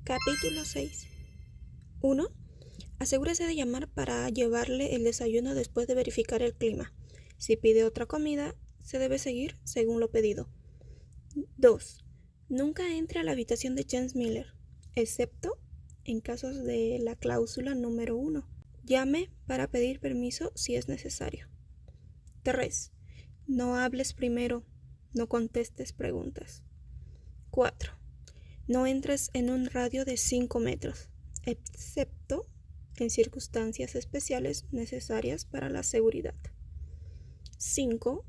Capítulo 6. 1. Asegúrese de llamar para llevarle el desayuno después de verificar el clima. Si pide otra comida, se debe seguir según lo pedido. 2. Nunca entre a la habitación de James Miller, excepto en casos de la cláusula número 1. Llame para pedir permiso si es necesario. 3. No hables primero, no contestes preguntas. 4. No entres en un radio de 5 metros, excepto en circunstancias especiales necesarias para la seguridad. 5.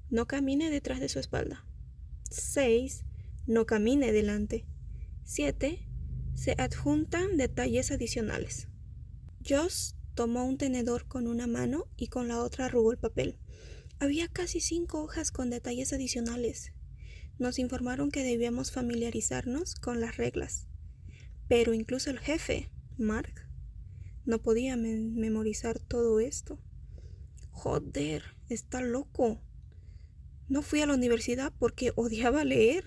No camine detrás de su espalda. 6. No camine delante. 7. Se adjuntan detalles adicionales. Josh tomó un tenedor con una mano y con la otra arrugó el papel. Había casi 5 hojas con detalles adicionales. Nos informaron que debíamos familiarizarnos con las reglas, pero incluso el jefe, Mark, no podía memorizar todo esto. Joder, está loco. No fui a la universidad porque odiaba leer.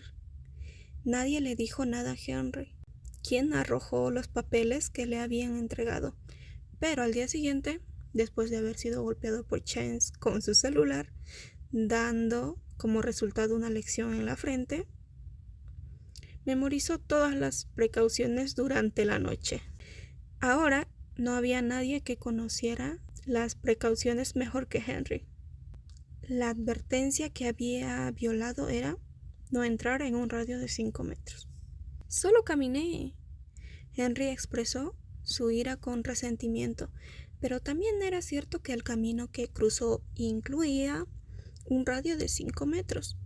Nadie le dijo nada a Henry, quien arrojó los papeles que le habían entregado. Pero al día siguiente, después de haber sido golpeado por Chance con su celular, dando como resultado una lección en la frente, memorizó todas las precauciones durante la noche. Ahora no había nadie que conociera las precauciones mejor que Henry. La advertencia que había violado era no entrar en un radio de 5 metros. Solo caminé. Henry expresó su ira con resentimiento, pero también era cierto que el camino que cruzó incluía un radio de 5 metros.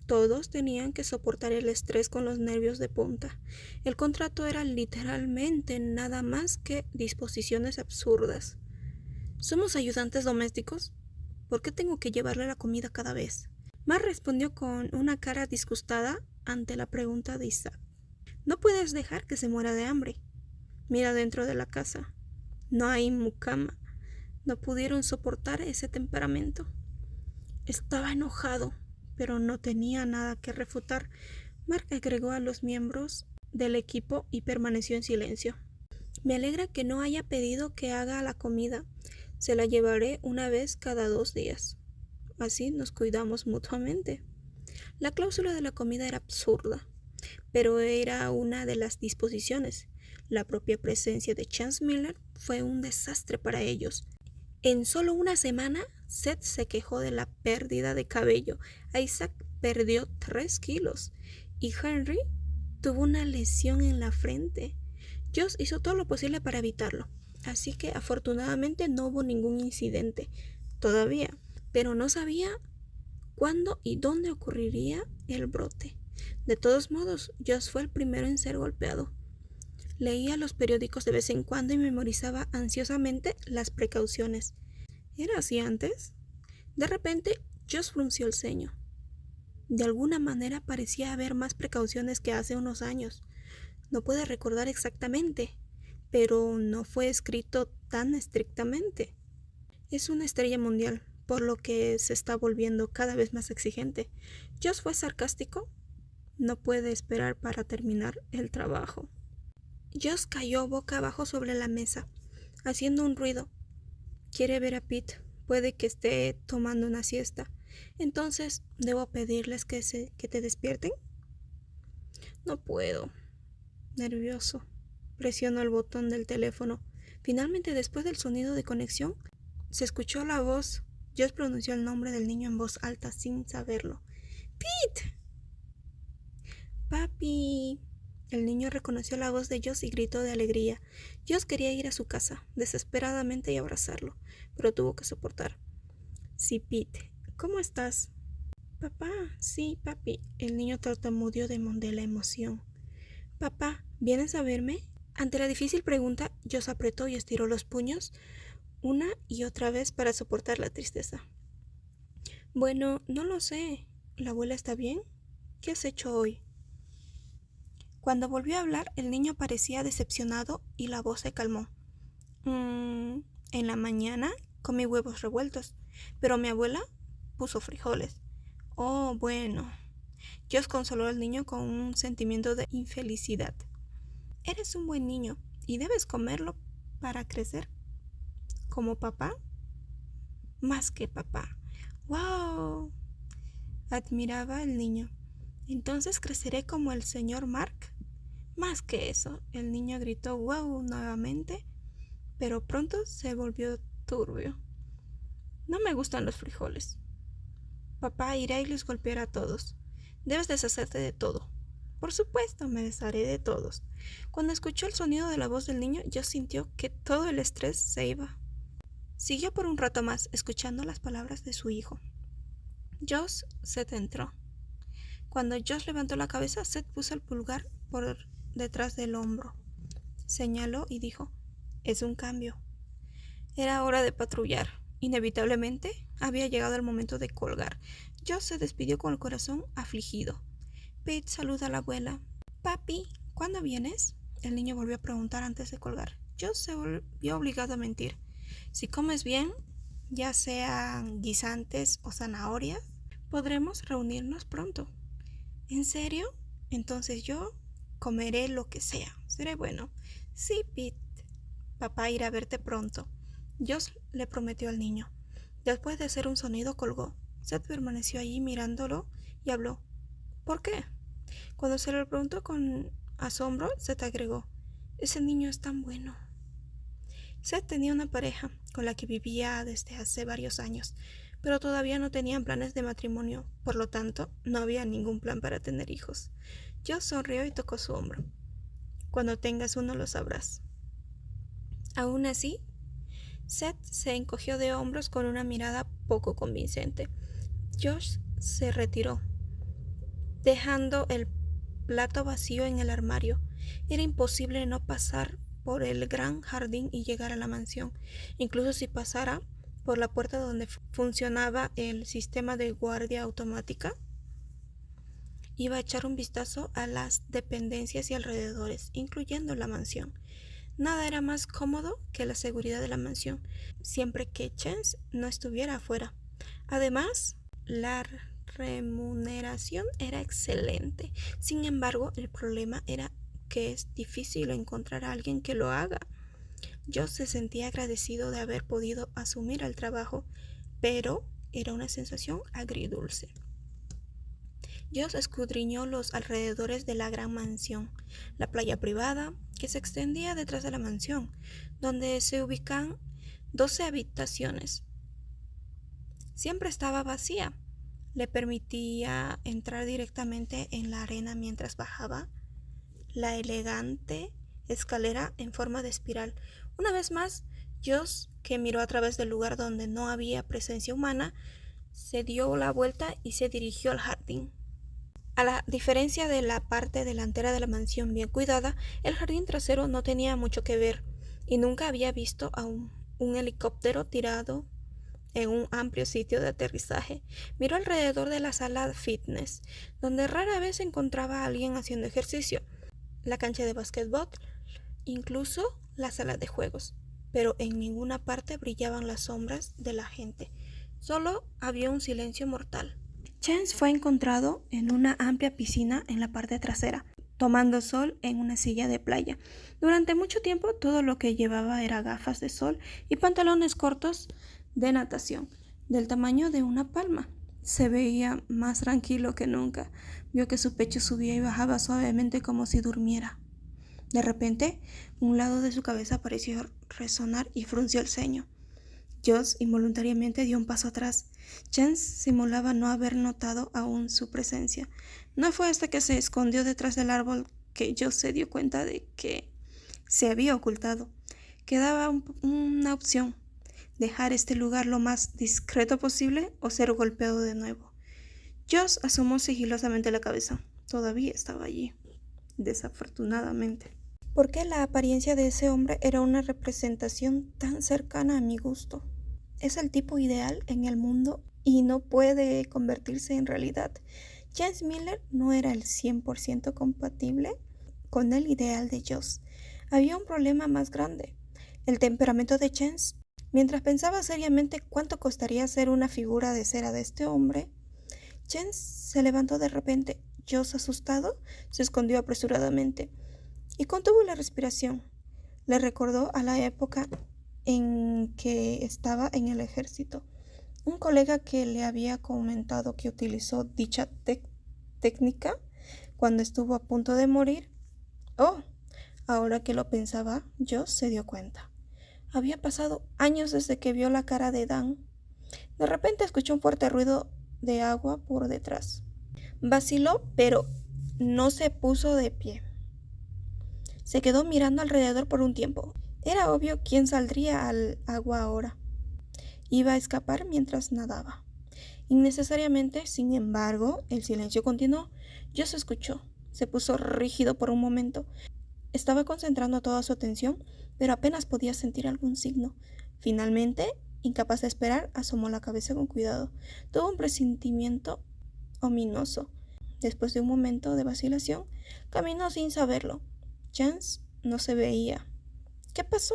Todos tenían que soportar el estrés con los nervios de punta. El contrato era literalmente nada más que disposiciones absurdas. ¿Somos ayudantes domésticos? ¿Por qué tengo que llevarle la comida cada vez? Mark respondió con una cara disgustada ante la pregunta de Isaac. No puedes dejar que se muera de hambre. Mira dentro de la casa. No hay mucama. No pudieron soportar ese temperamento. Estaba enojado, pero no tenía nada que refutar. Mark agregó a los miembros del equipo y permaneció en silencio. Me alegra que no haya pedido que haga la comida. Se la llevaré una vez cada 2 días. Así nos cuidamos mutuamente. La cláusula de la comida era absurda, pero era una de las disposiciones. La propia presencia de Chance Miller fue un desastre para ellos. En solo una semana, Seth se quejó de la pérdida de cabello. Isaac perdió 3 kilos y Henry tuvo una lesión en la frente. Josh hizo todo lo posible para evitarlo, así que afortunadamente no hubo ningún incidente todavía, pero no sabía cuándo y dónde ocurriría el brote. De todos modos, Josh fue el primero en ser golpeado. Leía los periódicos de vez en cuando y memorizaba ansiosamente las precauciones. ¿Era así antes? De repente, Josh frunció el ceño. De alguna manera parecía haber más precauciones que hace unos años. No puede recordar exactamente, pero no fue escrito tan estrictamente. Es una estrella mundial, por lo que se está volviendo cada vez más exigente. Josh fue sarcástico. No puede esperar para terminar el trabajo. Josh cayó boca abajo sobre la mesa, haciendo un ruido. Quiere ver a Pete. Puede que esté tomando una siesta. Entonces, ¿debo pedirles que te despierten? No puedo. Nervioso, presionó el botón del teléfono. Finalmente, después del sonido de conexión, se escuchó la voz. Josh pronunció el nombre del niño en voz alta sin saberlo. ¡Pete! ¡Papi! El niño reconoció la voz de Josh y gritó de alegría. Josh quería ir a su casa, desesperadamente, y abrazarlo, pero tuvo que soportar. Sí, Pete, ¿cómo estás? Papá, sí, papi. El niño tartamudeó de la emoción. Papá, ¿vienes a verme? Ante la difícil pregunta, Josh apretó y estiró los puños una y otra vez para soportar la tristeza. Bueno, no lo sé. ¿La abuela está bien? ¿Qué has hecho hoy? Cuando volvió a hablar, el niño parecía decepcionado y la voz se calmó. En la mañana comí huevos revueltos, pero mi abuela puso frijoles. Oh, bueno. Josh consoló al niño con un sentimiento de infelicidad. Eres un buen niño y debes comerlo para crecer. ¿Como papá? Más que papá. ¡Wow! Admiraba el niño. ¿Entonces creceré como el señor Mark? Más que eso, el niño gritó wow nuevamente, pero pronto se volvió turbio. No me gustan los frijoles. Papá irá y los golpeará a todos. Debes deshacerte de todo. Por supuesto, me desharé de todos. Cuando escuchó el sonido de la voz del niño, Josh sintió que todo el estrés se iba. Siguió por un rato más, escuchando las palabras de su hijo. Josh se entró. Cuando Josh levantó la cabeza, Seth puso el pulgar por detrás del hombro. Señaló y dijo, es un cambio. Era hora de patrullar. Inevitablemente, había llegado el momento de colgar. Josh se despidió con el corazón afligido. Pete saluda a la abuela. Papi, ¿cuándo vienes? El niño volvió a preguntar antes de colgar. Josh se vio obligado a mentir. Si comes bien, ya sean guisantes o zanahorias, podremos reunirnos pronto. ¿En serio? Entonces yo comeré lo que sea. Seré bueno. Sí, Pete. Papá irá a verte pronto. Josh le prometió al niño. Después de hacer un sonido, colgó. Seth permaneció allí mirándolo y habló. ¿Por qué? Cuando se lo preguntó con asombro, Seth agregó. Ese niño es tan bueno. Seth tenía una pareja con la que vivía desde hace varios años, pero todavía no tenían planes de matrimonio, por lo tanto, no había ningún plan para tener hijos. Josh sonrió y tocó su hombro. Cuando tengas uno lo sabrás. Aún así, Seth se encogió de hombros con una mirada poco convincente. Josh se retiró, dejando el plato vacío en el armario. Era imposible no pasar por el gran jardín y llegar a la mansión, incluso si pasara por la puerta donde funcionaba el sistema de guardia automática. Iba a echar un vistazo a las dependencias y alrededores, incluyendo la mansión. Nada era más cómodo que la seguridad de la mansión, siempre que Chance no estuviera afuera. Además, la remuneración era excelente. Sin embargo, el problema era que es difícil encontrar a alguien que lo haga. Josh se sentía agradecido de haber podido asumir el trabajo, pero era una sensación agridulce. Josh escudriñó los alrededores de la gran mansión, la playa privada que se extendía detrás de la mansión, donde se ubican 12 habitaciones. Siempre estaba vacía. Le permitía entrar directamente en la arena mientras bajaba la elegante escalera en forma de espiral. Una vez más, Josh, que miró a través del lugar donde no había presencia humana, se dio la vuelta y se dirigió al jardín. A la diferencia de la parte delantera de la mansión bien cuidada, el jardín trasero no tenía mucho que ver, y nunca había visto a un helicóptero tirado en un amplio sitio de aterrizaje. Miró alrededor de la sala fitness, donde rara vez encontraba a alguien haciendo ejercicio, la cancha de básquetbol, incluso la sala de juegos, pero en ninguna parte brillaban las sombras de la gente. Solo había un silencio mortal. Chance fue encontrado en una amplia piscina en la parte trasera, tomando sol en una silla de playa. Durante mucho tiempo todo lo que llevaba era gafas de sol y pantalones cortos de natación, del tamaño de una palma. Se veía más tranquilo que nunca. Vio que su pecho subía y bajaba suavemente como si durmiera. De repente, un lado de su cabeza pareció resonar y frunció el ceño. Josh involuntariamente dio un paso atrás. Chance simulaba no haber notado aún su presencia. No fue hasta que se escondió detrás del árbol que Josh se dio cuenta de que se había ocultado. Quedaba una opción: dejar este lugar lo más discreto posible o ser golpeado de nuevo. Josh asomó sigilosamente la cabeza. Todavía estaba allí, desafortunadamente. ¿Por qué la apariencia de ese hombre era una representación tan cercana a mi gusto? Es el tipo ideal en el mundo y no puede convertirse en realidad. Chance Miller no era el 100% compatible con el ideal de Josh. Había un problema más grande: el temperamento de Chance. Mientras pensaba seriamente cuánto costaría hacer una figura de cera de este hombre, Chance se levantó de repente. Josh, asustado, se escondió apresuradamente. y contuvo la respiración. Le recordó a la época en que estaba en el ejército. Un colega que le había comentado que utilizó dicha técnica cuando estuvo a punto de morir. Oh, ahora que lo pensaba, Joss se dio cuenta. Había pasado años desde que vio la cara de Dan. De repente escuchó un fuerte ruido de agua por detrás. Vaciló, pero no se puso de pie. Se quedó mirando alrededor por un tiempo. Era obvio quién saldría al agua ahora. Iba a escapar mientras nadaba. Innecesariamente, sin embargo, el silencio continuó. Joss escuchó. Se puso rígido por un momento. Estaba concentrando toda su atención, pero apenas podía sentir algún signo. Finalmente, incapaz de esperar, asomó la cabeza con cuidado. Tuvo un presentimiento ominoso. Después de un momento de vacilación, caminó sin saberlo. Chance no se veía. ¿Qué pasó?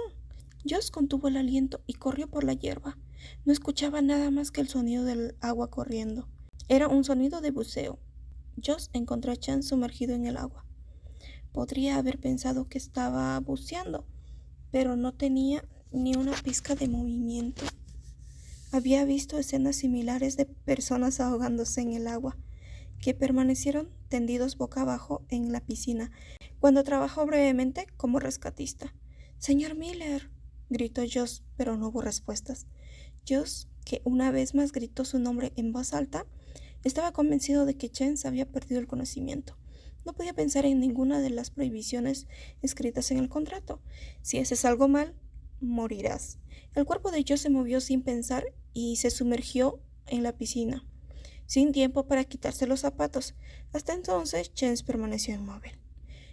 Joss contuvo el aliento y corrió por la hierba. No escuchaba nada más que el sonido del agua corriendo. Era un sonido de buceo. Joss encontró a Chance sumergido en el agua. Podría haber pensado que estaba buceando, pero no tenía ni una pizca de movimiento. Había visto escenas similares de personas ahogándose en el agua, que permanecieron tendidos boca abajo en la piscina, cuando trabajó brevemente como rescatista. «¡Señor Miller!», gritó Joss, pero no hubo respuestas. Joss, que una vez más gritó su nombre en voz alta, estaba convencido de que Chance había perdido el conocimiento. No podía pensar en ninguna de las prohibiciones escritas en el contrato. Si haces algo mal, morirás. El cuerpo de Joss se movió sin pensar y se sumergió en la piscina, sin tiempo para quitarse los zapatos. Hasta entonces, Chance permaneció inmóvil.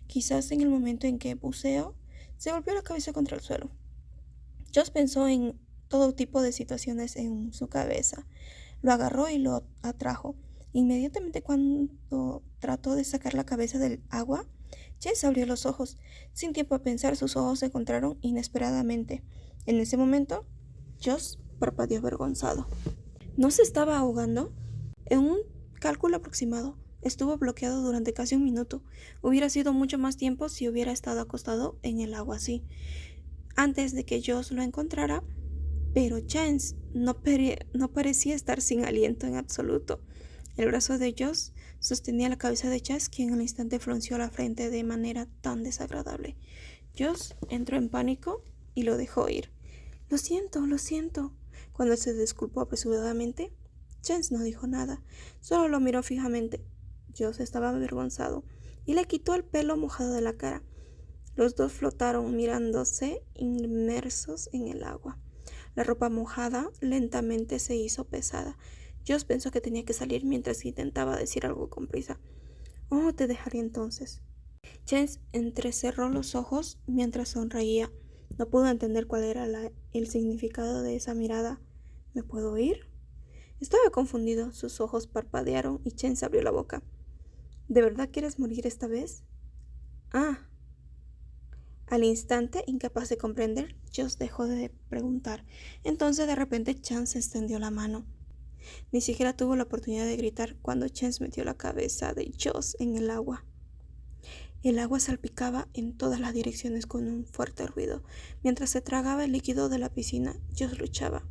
Quizás en el momento en que buceó, se golpeó la cabeza contra el suelo. Joss pensó en todo tipo de situaciones en su cabeza. Lo agarró y lo atrajo. Inmediatamente cuando trató de sacar la cabeza del agua, Chance abrió los ojos. Sin tiempo a pensar, sus ojos se encontraron inesperadamente. En ese momento, Joss parpadeó avergonzado. ¿No se estaba ahogando? En un cálculo aproximado, estuvo bloqueado durante casi un minuto. Hubiera sido mucho más tiempo si hubiera estado acostado en el agua así, antes de que Joss lo encontrara, pero Chance no parecía estar sin aliento en absoluto. El brazo de Joss sostenía la cabeza de Chance, quien al instante frunció la frente de manera tan desagradable. Joss entró en pánico y lo dejó ir. Lo siento. Cuando se disculpó apresuradamente, Chance no dijo nada, solo lo miró fijamente. Joss estaba avergonzado y le quitó el pelo mojado de la cara. Los dos flotaron mirándose, inmersos en el agua. La ropa mojada lentamente se hizo pesada. Joss pensó que tenía que salir mientras intentaba decir algo con prisa. «Oh, te dejaré entonces». Chance entrecerró los ojos mientras sonreía. No pudo entender cuál era el significado de esa mirada. «¿Me puedo ir?». Estaba confundido. Sus ojos parpadearon y Chance abrió la boca. «¿De verdad quieres morir esta vez?». «Ah». Al instante, incapaz de comprender, Joss dejó de preguntar. Entonces, de repente, Chance extendió la mano. Ni siquiera tuvo la oportunidad de gritar cuando Chance metió la cabeza de Joss en el agua. El agua salpicaba en todas las direcciones con un fuerte ruido. Mientras se tragaba el líquido de la piscina, Joss luchaba.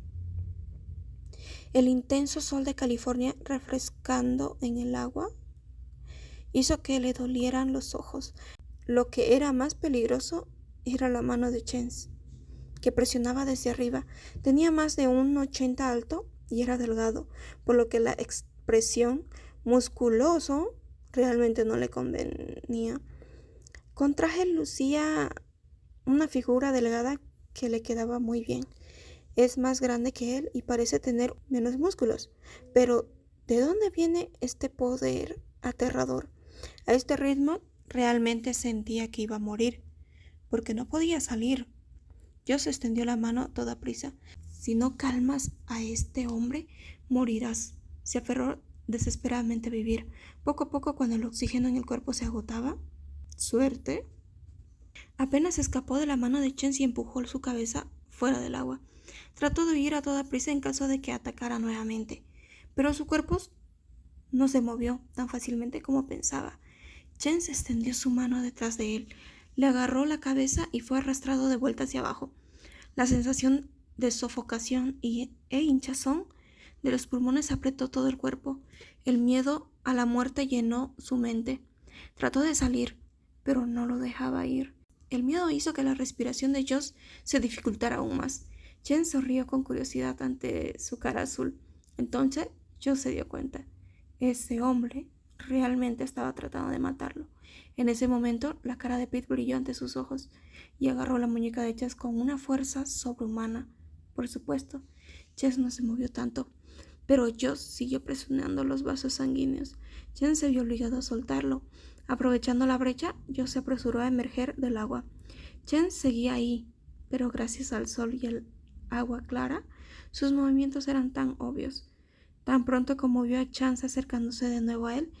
El intenso sol de California, refrescando en el agua, hizo que le dolieran los ojos. Lo que era más peligroso era la mano de Chance, que presionaba desde arriba. Tenía más de 1,80 alto y era delgado, por lo que la expresión musculoso realmente no le convenía. Con traje lucía una figura delgada que le quedaba muy bien. Es más grande que él y parece tener menos músculos. Pero, ¿de dónde viene este poder aterrador? A este ritmo realmente sentía que iba a morir, porque no podía salir. Joss extendió la mano a toda prisa. «Si no calmas a este hombre, morirás». Se aferró desesperadamente a vivir. Poco a poco, cuando el oxígeno en el cuerpo se agotaba, suerte, apenas escapó de la mano de Chance y empujó su cabeza fuera del agua. Trató de huir a toda prisa en caso de que atacara nuevamente, pero su cuerpo no se movió tan fácilmente como pensaba. Chance extendió su mano detrás de él. Le agarró la cabeza y fue arrastrado de vuelta hacia abajo. La sensación de sofocación e hinchazón de los pulmones apretó todo el cuerpo. El miedo a la muerte llenó su mente. Trató de salir, pero no lo dejaba ir. El miedo hizo que la respiración de Josh se dificultara aún más. Jen sonrió con curiosidad ante su cara azul. Entonces Josh se dio cuenta. Ese hombre realmente estaba tratando de matarlo. En ese momento, la cara de Pete brilló ante sus ojos y agarró la muñeca de Jess con una fuerza sobrehumana. Por supuesto, Jess no se movió tanto, pero Josh siguió presionando los vasos sanguíneos. Jen se vio obligado a soltarlo. Aprovechando la brecha, Josh se apresuró a emerger del agua. Jen seguía ahí, pero gracias al sol y el agua clara, sus movimientos eran tan obvios. Tan pronto como vio a Chance acercándose de nuevo a él,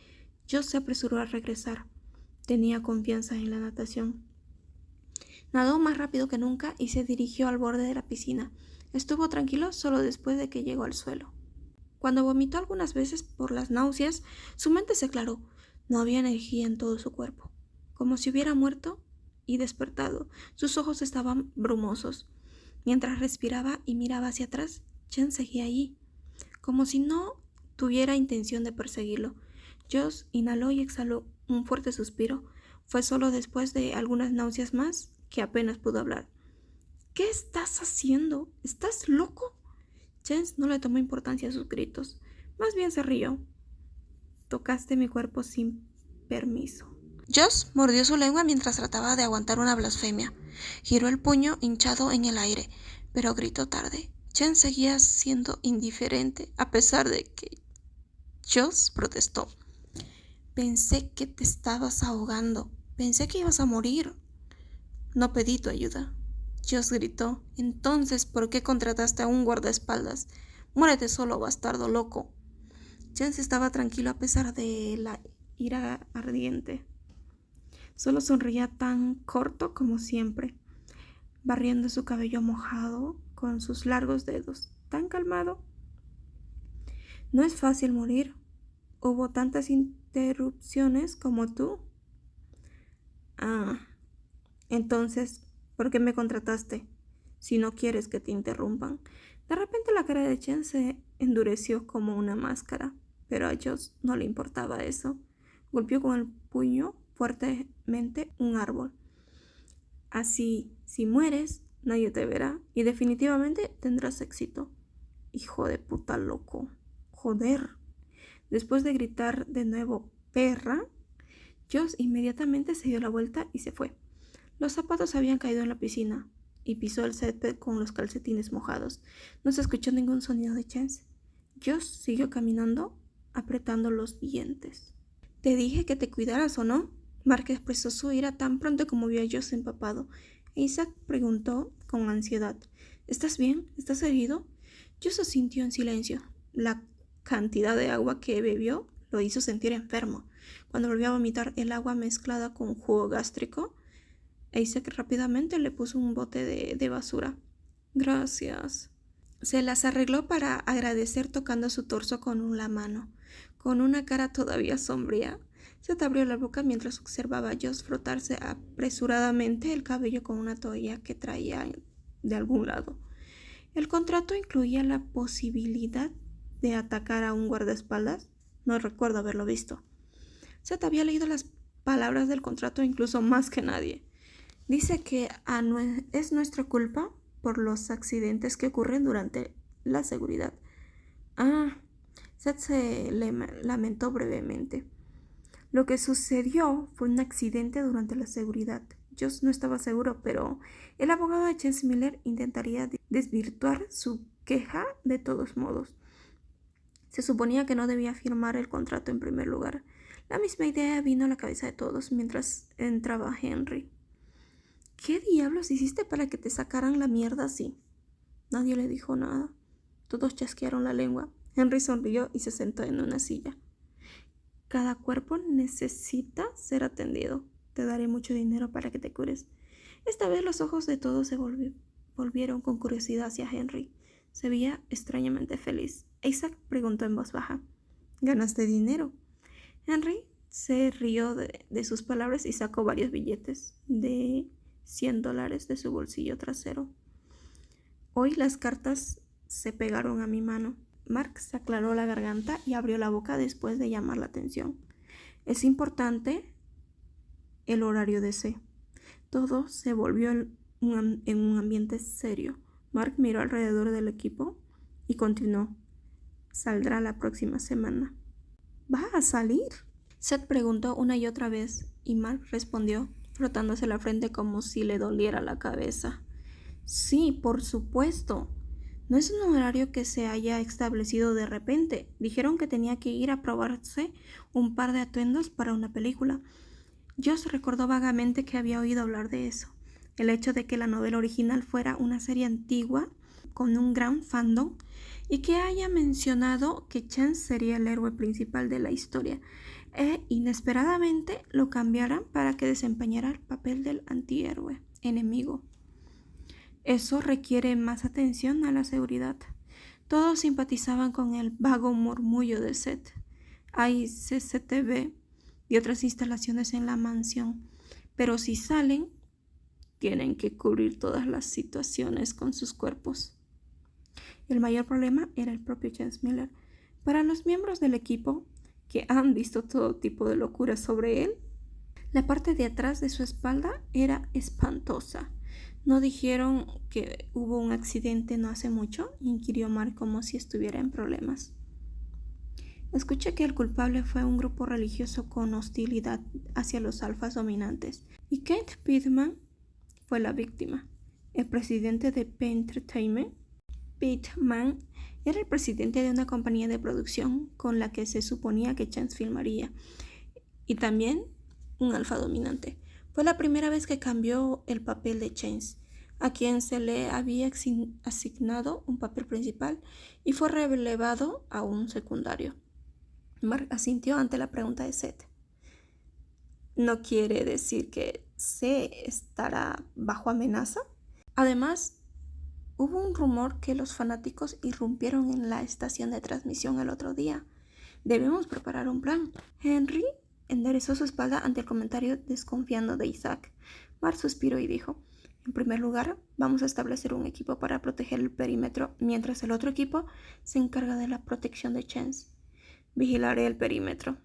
Josh se apresuró a regresar. Tenía confianza en la natación. Nadó más rápido que nunca y se dirigió al borde de la piscina. Estuvo tranquilo solo después de que llegó al suelo. Cuando vomitó algunas veces por las náuseas, su mente se aclaró. No había energía en todo su cuerpo. Como si hubiera muerto y despertado, sus ojos estaban brumosos. Mientras respiraba y miraba hacia atrás, Jen seguía allí, como si no tuviera intención de perseguirlo. Josh inhaló y exhaló un fuerte suspiro. Fue solo después de algunas náuseas más que apenas pudo hablar. ¿Qué estás haciendo? ¿Estás loco? Jens no le tomó importancia a sus gritos. Más bien se rió. Tocaste mi cuerpo sin permiso. Josh mordió su lengua mientras trataba de aguantar una blasfemia. Giró el puño hinchado en el aire, pero gritó tarde. Jen seguía siendo indiferente a pesar de que Josh protestó. Pensé que te estabas ahogando. Pensé que ibas a morir. No pedí tu ayuda. Josh gritó. Entonces, ¿por qué contrataste a un guardaespaldas? Muérete solo, bastardo loco. Jen estaba tranquilo a pesar de la ira ardiente. Solo sonreía tan corto como siempre, barriendo su cabello mojado con sus largos dedos. Tan calmado. No es fácil morir. Hubo tantas interrupciones como tú. Entonces, ¿por qué me contrataste? Si no quieres que te interrumpan. De repente la cara de Chen se endureció como una máscara, pero a Josh no le importaba eso. Golpeó con el puño fuertemente un árbol. Así, si mueres, nadie te verá y definitivamente tendrás éxito. Hijo de puta loco. Joder. Después de gritar de nuevo, perra, Josh inmediatamente se dio la vuelta y se fue. Los zapatos habían caído en la piscina y pisó el césped con los calcetines mojados. No se escuchó ningún sonido de Chance. Josh siguió caminando, apretando los dientes. ¿Te dije que te cuidaras o no? Mark expresó su ira tan pronto como vio a Josh empapado. Isaac preguntó con ansiedad. ¿Estás bien? ¿Estás herido? Josh asintió en silencio. La cantidad de agua que bebió lo hizo sentir enfermo. Cuando volvió a vomitar el agua mezclada con jugo gástrico, Isaac rápidamente le puso un bote de basura. Gracias. Se las arregló para agradecer tocando su torso con la mano. Con una cara todavía sombría, Seth abrió la boca mientras observaba a Josh frotarse apresuradamente el cabello con una toalla que traía de algún lado. ¿El contrato incluía la posibilidad de atacar a un guardaespaldas? No recuerdo haberlo visto. Seth había leído las palabras del contrato incluso más que nadie. Dice que es nuestra culpa por los accidentes que ocurren durante la seguridad. Seth se lamentó brevemente. Lo que sucedió fue un accidente durante la seguridad. Josh no estaba seguro, pero el abogado de Chance Miller intentaría desvirtuar su queja de todos modos. Se suponía que no debía firmar el contrato en primer lugar. La misma idea vino a la cabeza de todos mientras entraba Henry. ¿Qué diablos hiciste para que te sacaran la mierda así? Nadie le dijo nada. Todos chasquearon la lengua. Henry sonrió y se sentó en una silla. Cada cuerpo necesita ser atendido. Te daré mucho dinero para que te cures. Esta vez los ojos de todos se volvieron con curiosidad hacia Henry. Se veía extrañamente feliz. Isaac preguntó en voz baja. ¿Ganaste dinero? Henry se rió de sus palabras y sacó varios billetes de $100 de su bolsillo trasero. Hoy las cartas se pegaron a mi mano. Mark se aclaró la garganta y abrió la boca después de llamar la atención. Es importante el horario de C. Todo se volvió en un ambiente serio. Mark miró alrededor del equipo y continuó. Saldrá la próxima semana. ¿Va a salir? Seth preguntó una y otra vez y Mark respondió, frotándose la frente como si le doliera la cabeza. Sí, por supuesto. No es un horario que se haya establecido de repente. Dijeron que tenía que ir a probarse un par de atuendos para una película. Josh recordó vagamente que había oído hablar de eso. El hecho de que la novela original fuera una serie antigua con un gran fandom y que haya mencionado que Chance sería el héroe principal de la historia e inesperadamente lo cambiaran para que desempeñara el papel del antihéroe enemigo. Eso requiere más atención a la seguridad. Todos simpatizaban con el vago murmullo de Seth. Hay CCTV y otras instalaciones en la mansión, pero si salen, tienen que cubrir todas las situaciones con sus cuerpos. El mayor problema era el propio Chance Miller. Para los miembros del equipo, que han visto todo tipo de locuras sobre él, la parte de atrás de su espalda era espantosa. ¿No dijeron que hubo un accidente no hace mucho?, inquirió Mark como si estuviera en problemas. Escuché que el culpable fue un grupo religioso con hostilidad hacia los alfas dominantes, y Kate Pittman fue la víctima. El presidente de Penn Entertainment, Pittman, era el presidente de una compañía de producción con la que se suponía que Chance filmaría, y también un alfa dominante. Fue la primera vez que cambió el papel de Chance, a quien se le había asignado un papel principal y fue relevado a un secundario. Mark asintió ante la pregunta de Seth. ¿No quiere decir que C estará bajo amenaza? Además, hubo un rumor que los fanáticos irrumpieron en la estación de transmisión el otro día. Debemos preparar un plan. Henry enderezó su espalda ante el comentario desconfiando de Isaac. Mark suspiró y dijo, en primer lugar, vamos a establecer un equipo para proteger el perímetro, mientras el otro equipo se encarga de la protección de Chance. Vigilaré el perímetro.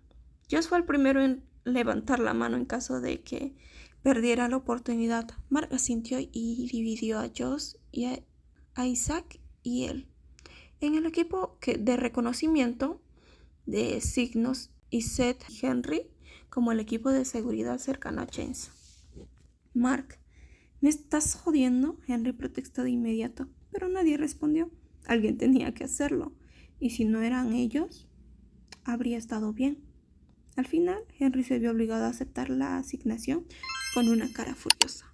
Josh fue el primero en levantar la mano en caso de que perdiera la oportunidad. Mark asintió y dividió a Josh y a Isaac y él en el equipo de reconocimiento de signos y Seth y Henry como el equipo de seguridad cercano a Chance. Mark, ¿me estás jodiendo?, Henry protestó de inmediato, pero nadie respondió. Alguien tenía que hacerlo, y si no eran ellos, habría estado bien. Al final, Henry se vio obligado a aceptar la asignación con una cara furiosa.